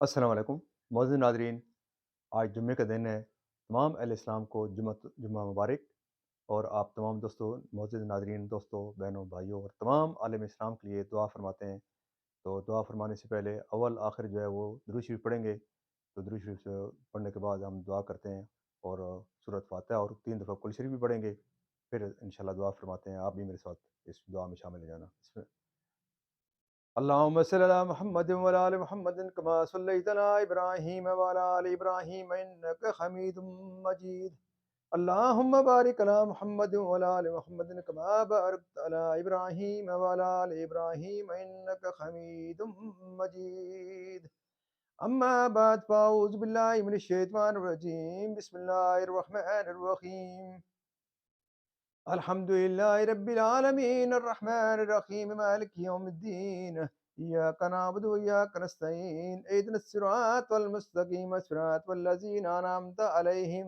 السلام علیکم معزز ناظرین، آج جمعے کا دن ہے۔ تمام اہل اسلام کو جمعہ مبارک۔ اور آپ تمام دوستوں، معزز ناظرین، دوستوں، بہنوں، بھائیوں اور تمام عالم اسلام کے لیے دعا فرماتے ہیں۔ تو دعا فرمانے سے پہلے اول آخر جو ہے وہ درود شریف پڑھیں گے۔ تو درود شریف سے پڑھنے کے بعد ہم دعا کرتے ہیں، اور سورۃ فاتحہ اور 3 دفعہ کل شریف بھی پڑھیں گے۔ پھر انشاءاللہ دعا فرماتے ہیں۔ آپ بھی میرے ساتھ اس دعا میں شامل ہو جانا۔ اللهم صل على محمد وعلى ال محمد كما صليت على ابراهيم وعلى ال ابراهيم انك حميد مجيد. اللهم بارك على محمد وعلى ال محمد كما باركت على ابراهيم وعلى ال ابراهيم انك حميد مجيد. اما بعد فاعوذ بالله من الشيطان الرجيم. بسم الله الرحمن الرحيم. الحمد لله رب العالمين الرحمن الرحيم مالك يوم الدين. إياك نعبد وإياك نستعين اهدنا الصراط المستقيم صراط الذين أنعمت عليهم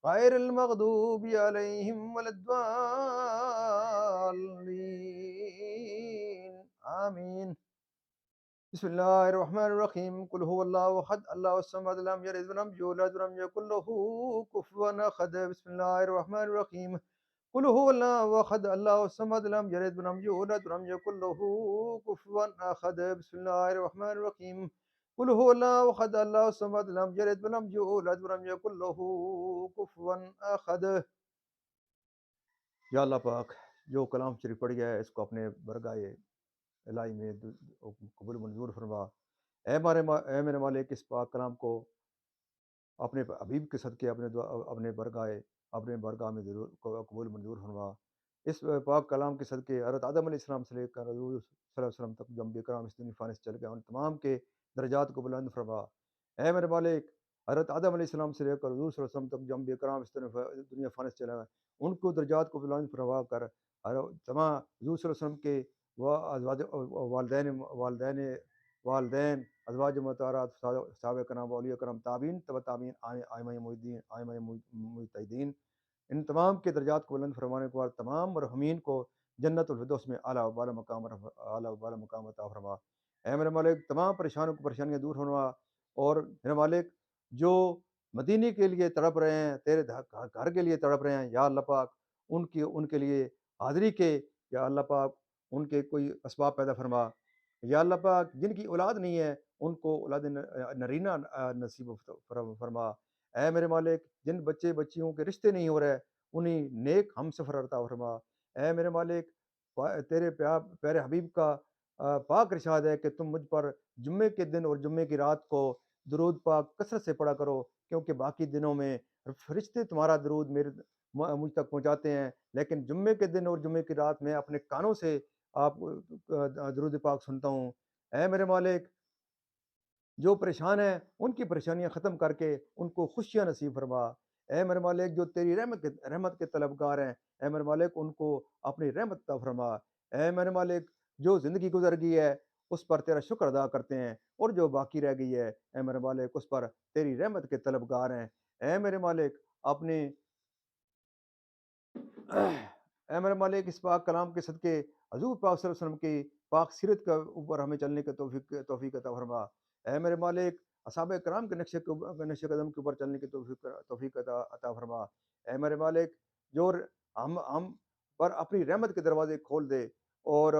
غير المغضوب عليهم ولا الضالين آمين. بسم الله الرحمن الرحيم. قل هو الله أحد الله الصمد لم يلد ولم يولد ولم يكن له كفوا أحد. بسم الله الرحمن الرحيم. قل هو الله احد الله الصمد لم يلد ولم يولد ولم يكن له كفوا احد. بسم الله الرحمن الرحيم. قل هو الله احد الله الصمد لم يلد ولم يولد ولم يكن له كفوا احد. یا اللہ پاک، جو کلام شریف پڑھ گیا ہے اس کو اپنے برگاہ الہی میں قبول منظور فرما۔ اے میرے مالک، اس پاک کلام کو اپنے حبیب کے صدقے اپنے برگاہ میں ضرور قبول منظور فرما۔ اس پاک کلام کے صدقے حضرت آدم علیہ السلام سے لے کر حضور صلی اللہ علیہ وسلم تک جو انبیاء کرام اس دنیا فانی سے چل گئے، ان تمام کے درجات کو بلند فرما۔ اے میرے مالک، حضرت آدم علیہ السلام سے لے کر حضور صلی اللہ علیہ وسلم تک جو انبیاء کرام اس دنیا فانی سے چلے گئے، ان کو درجات کو بلند فرما کر تمام حضور صلی اللہ علیہ وسلم کے والدین ازواج مطہرات، صحابہ کرام، اولیاء کرام، تابعین، تبع تابعین، ائمہ مجدین، ائمہ مجتہدین، ان تمام کے درجات کو بلند فرمانے کے بعد تمام مرحومین کو جنت الفردوس میں اعلیٰ و بالا مقام عطا فرما۔ اے میرے مالک، تمام پریشانیاں دور فرما، اور میرے مالک جو مدینے کے لیے تڑپ رہے ہیں، تیرے گھر کے لیے تڑپ رہے ہیں، یا اللہ پاک ان کے لیے حاضری کے، یا اللہ پاک ان کے کوئی اسباب پیدا فرما۔ یا اللہ پاک جن کی اولاد نہیں ہے ان کو اولاد نرینہ نصیب فرما۔ اے میرے مالک، جن بچے بچیوں کے رشتے نہیں ہو رہے انہیں نیک ہم سفر عطا فرما۔ اے میرے مالک، تیرے پیارے حبیب کا پاک ارشاد ہے کہ تم مجھ پر جمعے کے دن اور جمعے کی رات کو درود پاک کثرت سے پڑھا کرو، کیونکہ باقی دنوں میں فرشتے تمہارا درود مجھ تک پہنچاتے ہیں، لیکن جمعے کے دن اور جمعے کی رات میں اپنے کانوں سے آپ درود پاک سنتا ہوں۔ اے میرے مالک، جو پریشان ہیں ان کی پریشانیاں ختم کر کے ان کو خوشیاں نصیب فرما۔ اے میرے مالک، جو تیری رحمت کے طلبگار ہیں، اے میرے مالک ان کو اپنی رحمت عطا فرما۔ اے میرے مالک، جو زندگی گزر گئی ہے اس پر تیرا شکر ادا کرتے ہیں، اور جو باقی رہ گئی ہے اے میرے مالک اس پر تیری رحمت کے طلبگار ہیں۔ اے میرے مالک، اپنے اے میرے مالک، اس پاک کلام کے صدقے حضور پاک صلی اللہ علیہ وسلم کی پاک سیرت کے اوپر ہمیں چلنے کا توفیق عطا فرما۔ اے میرے مالک، اصحاب کرام کے نقش قدم کے اوپر چلنے کی توفیق عطا فرما۔ اے میرے مالک، جو ہم پر اپنی رحمت کے دروازے کھول دے، اور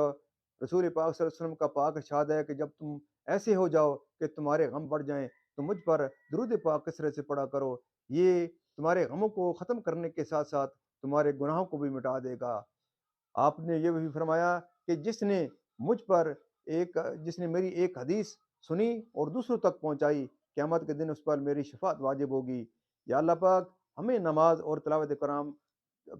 رسول پاک صلی اللہ علیہ وسلم کا پاک ارشاد ہے کہ جب تم ایسے ہو جاؤ کہ تمہارے غم بڑھ جائیں تو مجھ پر درود پاک کثرت سے پڑھا کرو، یہ تمہارے غموں کو ختم کرنے کے ساتھ ساتھ تمہارے گناہوں کو بھی مٹا دے گا۔ آپ نے یہ بھی فرمایا کہ جس نے میری ایک حدیث سنی اور دوسروں تک پہنچائی، قیامت کے دن اس پر میری شفاعت واجب ہوگی۔ یا اللہ پاک، ہمیں نماز اور تلاوت کرام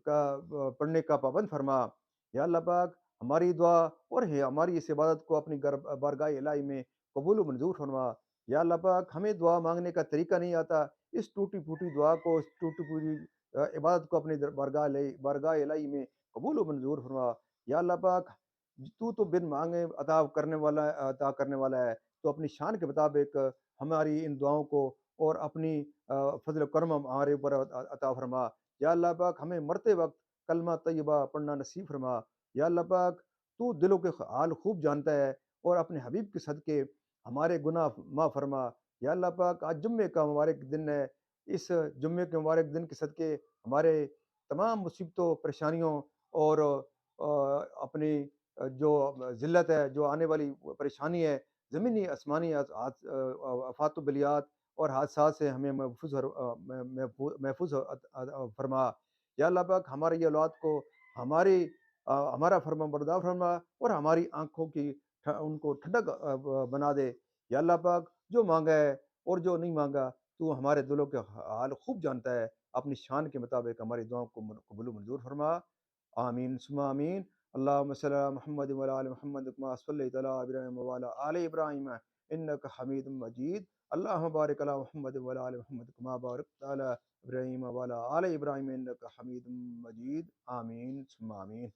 کا پڑھنے کا پابند فرما۔ یا اللہ پاک، ہماری دعا اور ہماری اس عبادت کو اپنی بارگاہ الہی میں قبول و منظور فرما۔ یا اللہ پاک، ہمیں دعا مانگنے کا طریقہ نہیں آتا، اس ٹوٹی پھوٹی دعا کو، اس ٹوٹی پھوٹی عبادت کو اپنی بارگاہ الہی میں قبول و منظور فرما۔ یا اللہ پاک، تو بن مانگے عطا کرنے والا ہے، تو اپنی شان کے مطابق ہماری ان دعاؤں کو اور اپنی فضل و کرم ہمارے اوپر عطا فرما۔ یا اللہ پاک، ہمیں مرتے وقت کلمہ طیبہ پڑھنا نصیب فرما۔ یا اللہ پاک، تو دلوں کے حال خوب جانتا ہے، اور اپنے حبیب کے صدقے ہمارے گناہ معاف فرما۔ یا اللہ پاک آج جمعے کا مبارک دن ہے، اس جمعے کے مبارک دن کے صدقے ہمارے تمام مصیبتوں پریشانیوں اور اپنی جو ذلت ہے، جو آنے والی پریشانی ہے، زمینی آسمانی آفات و بلیات اور حادثات سے ہمیں محفوظ فرما۔ یا اللہ پاک ہماری یہ اولاد کو ہمارا فرما بردار فرما، اور ہماری آنکھوں کی ان کو ٹھنڈک بنا دے۔ یا اللہ پاک جو مانگا ہے اور جو نہیں مانگا، تو ہمارے دلوں کے حال خوب جانتا ہے، اپنی شان کے مطابق ہماری دعاؤں کو قبول و منظور فرما۔ آمین ثم آمین۔ اللہم صلی علی محمد وعلی آل محمد کما صلیت علی ابراہیم وعلی آل ابراہیم انک حمید مجید۔ اللہم بارک علی محمد وعلی آل محمد کما بارکت علی ابراہیم وعلی آل ابراہیم انک حمید مجید۔ آمین ثم آمین۔